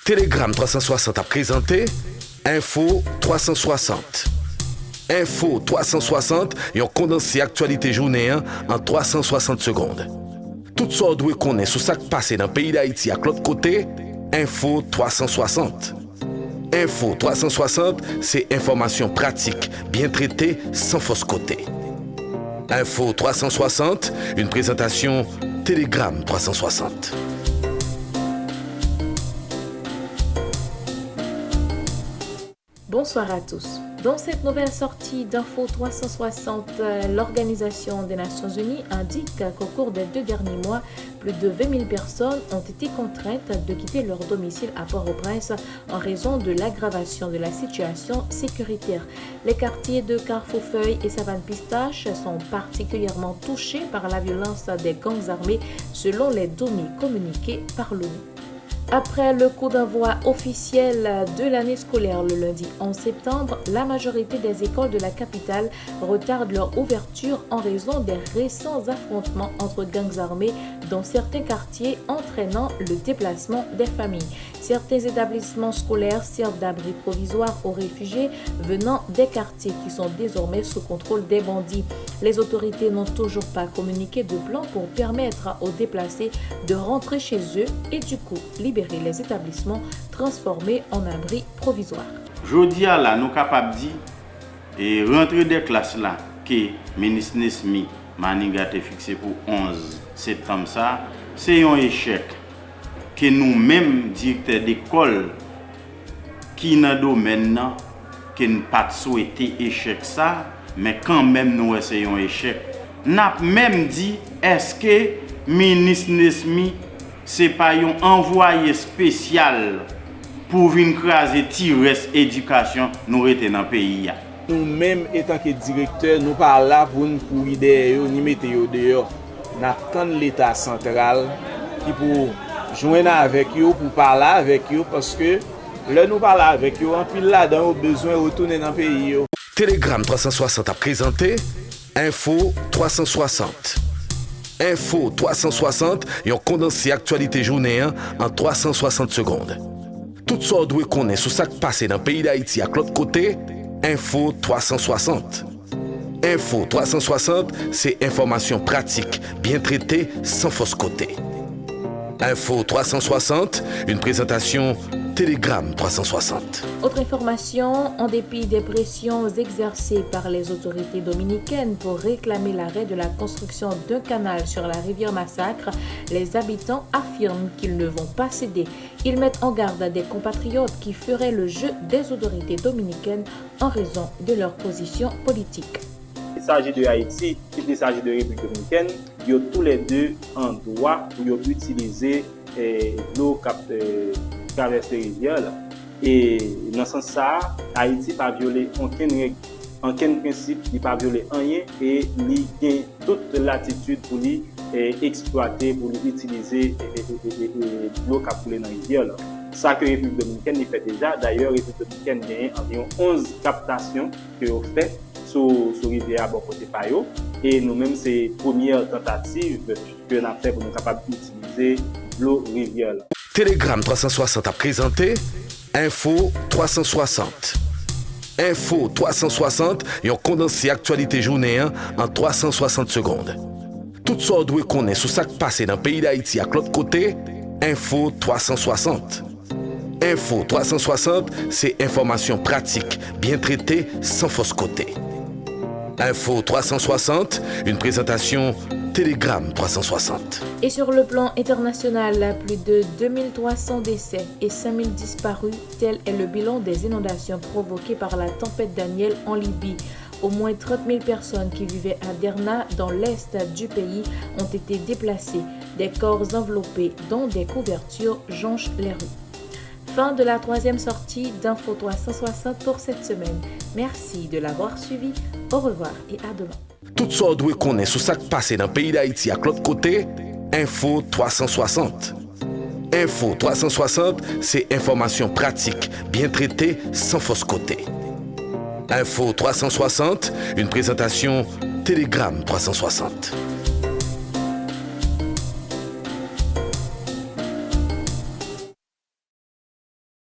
Telegram 360 a présenté Info 360. Info 360, yon condensé actualité journée en 360 secondes. Tout ça doit connaître sur ce qui passe dans le pays d'Haïti à l'autre côté, Info 360. Info 360, c'est information pratique, bien traitée, sans fausse côté. Info 360, une présentation Telegram 360. Bonsoir à tous. Dans cette nouvelle sortie d'Info 360, l'Organisation des Nations Unies indique qu'au cours des 2 derniers mois, plus de 20 000 personnes ont été contraintes de quitter leur domicile à Port-au-Prince en raison de l'aggravation de la situation sécuritaire. Les quartiers de Carrefour-Feuille et Savane-Pistache sont particulièrement touchés par la violence des gangs armés selon les données communiquées par l'ONU. Après le coup d'envoi officiel de l'année scolaire le lundi 11 septembre, la majorité des écoles de la capitale retardent leur ouverture en raison des récents affrontements entre gangs armés dans certains quartiers entraînant le déplacement des familles. Certains établissements scolaires servent d'abri provisoire aux réfugiés venant des quartiers qui sont désormais sous contrôle des bandits. Les autorités n'ont toujours pas communiqué de plan pour permettre aux déplacés de rentrer chez eux et du coup libérer les établissements transformés en abris provisoires. Jodi à là, nous capables de dire et rentrer des classes là que le ministre Nesmi Maniga a fixé pour 11 septembre ça, c'est un échec que nous-mêmes directeurs d'école qui dans le domaine que nous pas souhaité échec ça, mais quand même nous essayons échec. N'a même dit est-ce que ministre Nesmi c'est pas un envoyé spécial pour venir craser Tires éducation nous rete dans le pays. Nous-mêmes, étant que directeurs, nous pas là pour nous courir derrière, ni mettre dehors. Nous attendons l'État central qui pour joindre avec eux, pour parler avec eux, parce que là, nous parlons avec eux, en plus là-dedans, nous besoin de retourner dans le pays. Telegram 360 a présenté Info 360. Info 360, yon condensé actualité journée en 360 secondes. Tout ça doit connaître sur ce qui passe dans le pays d'Haïti à l'autre côté, Info 360. Info 360, c'est information pratique, bien traitée, sans fausse côté. Info 360, une présentation Telegram 360. Autre information, en dépit des pressions exercées par les autorités dominicaines pour réclamer l'arrêt de la construction d'un canal sur la rivière Massacre, les habitants affirment qu'ils ne vont pas céder. Ils mettent en garde des compatriotes qui feraient le jeu des autorités dominicaines en raison de leur position politique. Il s'agit de Haïti, il s'agit de République dominicaine, ils ont tous les deux un droit pour utiliser l'eau traverser rivière. Et dans ce sens, Haïti n'a pas violé aucune règle, aucun principe, il n'a pas violé rien et il a toute latitude pour exploiter, pour utiliser l'eau qui coule dans la rivière. Ça que la République dominicaine fait déjà. D'ailleurs, la République dominicaine a environ 11 captations que ont fait sur la rivière à bon côté Payo. Et nous-mêmes, c'est la première tentative que nous avons fait pour nous capables d'utiliser l'eau rivière. Telegram 360 a présenté Info 360. Info 360, yon condensé actualité journée en 360 secondes. Tout ça doit connaître sur ce qui passe dans le pays d'Haïti à l'autre côté, Info 360. Info 360, c'est information pratique, bien traitée, sans fausse côté. Info 360, une présentation Telegram 360. Et sur le plan international, plus de 2300 décès et 5000 disparus, tel est le bilan des inondations provoquées par la tempête Daniel en Libye. Au moins 30 000 personnes qui vivaient à Derna, dans l'est du pays, ont été déplacées. Des corps enveloppés dans des couvertures jonchent les rues. Fin de la 3e sortie d'Info 360 pour cette semaine. Merci de l'avoir suivi. Au revoir et à demain. Tout ça doit connaître sur ce qui passe dans le pays d'Haïti à l'autre côté, Info 360. Info 360, c'est information pratique, bien traitée, sans fausse côté. Info 360, une présentation Telegram 360.